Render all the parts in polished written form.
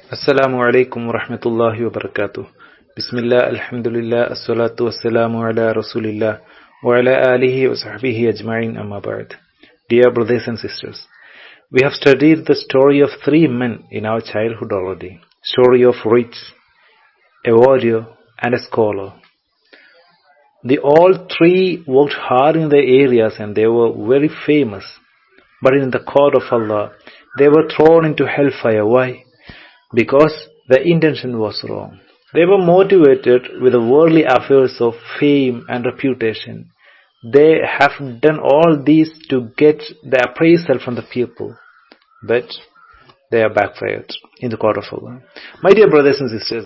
Assalamu alaikum wa rahmatullahi wa barakatuh. Bismillah, alhamdulillah, assalatu wassalamu ala rasulillah wa ala alihi wa sahbihi ajma'in amma ba'd. Dear brothers and sisters, we have studied the story of three men in our childhood already. Story of rich, a warrior and a scholar. They all three worked hard in their areas and they were very famous. But in the court of Allah, they were thrown into hellfire. Why? Because their intention was wrong. They were motivated with the worldly affairs of fame and reputation. They have done all these to get the appraisal from the people, but they are backfired in the court of Allah. My dear brothers and sisters,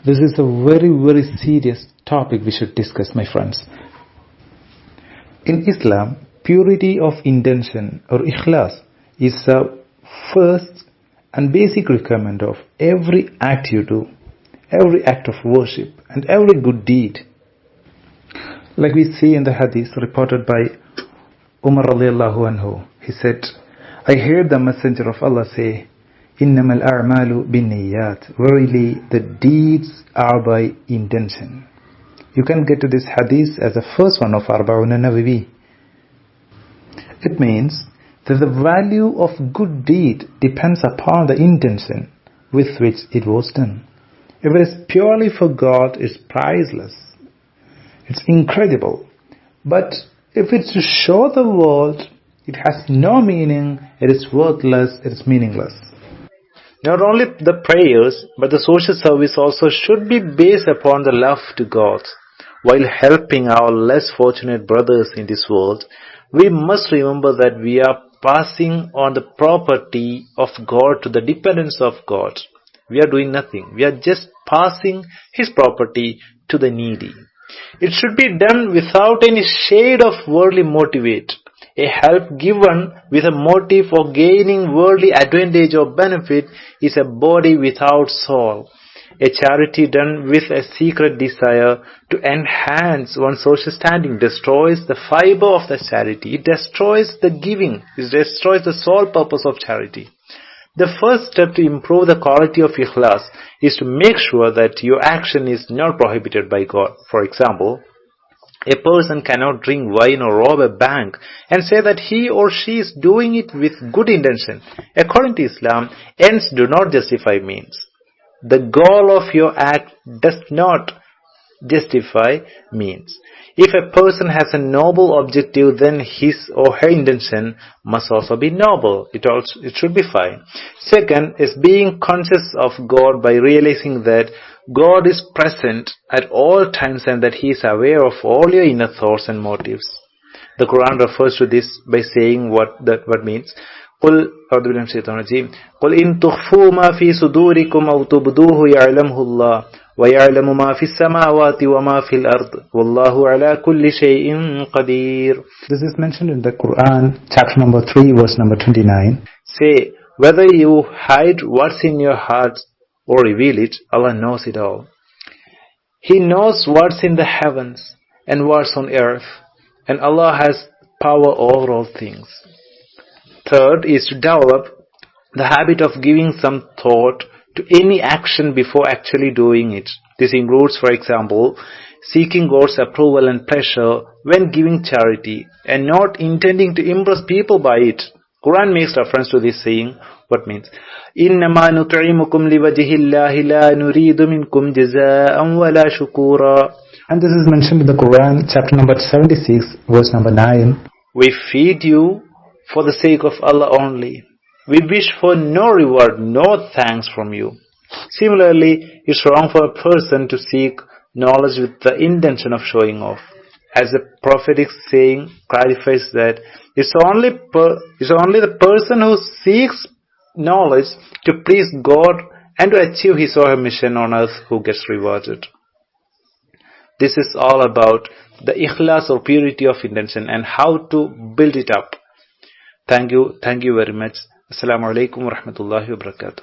this is a very, very serious topic we should discuss, my friends. In Islam, purity of intention or ikhlas is the first and basic requirement of every act you do, every act of worship and every good deed. Like we see in the hadith reported by Umar radiallahu anhu, he said, I heard the messenger of Allah say, إِنَّمَا الْأَعْمَالُ بِالنِّيَّاتِ Verily the deeds are by intention. You can get to this hadith as the first one of Arba'un Nawawi. It means that the value of good deed depends upon the intention with which it was done. If it is purely for God, it's priceless. It's incredible. But if it's to show the world, it has no meaning, it is worthless, it is meaningless. Not only the prayers, but the social service also should be based upon the love to God. While helping our less fortunate brothers in this world, we must remember that we are passing on the property of God to the dependents of God. We are doing nothing. We are just passing His property to the needy. It should be done without any shade of worldly motivate. A help given with a motive for gaining worldly advantage or benefit is a body without soul. A charity done with a secret desire to enhance one's social standing destroys the fiber of the charity. It destroys the giving. It destroys the sole purpose of charity. The first step to improve the quality of ikhlas is to make sure that your action is not prohibited by God. For example, a person cannot drink wine or rob a bank and say that he or she is doing it with good intention. According to Islam, ends do not justify means. The goal of your act does not justify means. If a person has a noble objective, then his or her intention must also be noble. It should be fine. Second is being conscious of God by realizing that God is present at all times and that He is aware of all your inner thoughts and motives. The Quran refers to this by saying what means. قل أعوذ بالله من الشيطان الرجيم قل إن تخفوا ما في صدوركم أو تبدوه يعلمه الله ويعلم ما في السماوات وما في الأرض والله على كل شيء قدير. This is mentioned in the Quran, chapter number 3, verse number 29. Say, whether you hide what's in your heart or reveal it, Allah knows it all. He knows what's in the heavens and what's on earth, and Allah has power over all things. Third is to develop the habit of giving some thought to any action before actually doing it. This includes, for example, seeking God's approval and pleasure when giving charity and not intending to impress people by it. Quran makes reference to this saying, what means? إِنَّمَا نُطْعِمُكُمْ لِوَجْهِ اللَّهِ لَا نُرِيدُ مِنْكُمْ جَزَاءً وَلَا شُكُورًا. And this is mentioned in the Quran, chapter number 76, verse number 9. We feed you for the sake of Allah only. We wish for no reward, no thanks from you. Similarly, it's wrong for a person to seek knowledge with the intention of showing off. As the prophetic saying clarifies that it's only the person who seeks knowledge to please God and to achieve his or her mission on earth who gets rewarded. This is all about the ikhlas or purity of intention and how to build it up. Thank you very much. Assalamu alaikum wa rahmatullahi wa barakatuh.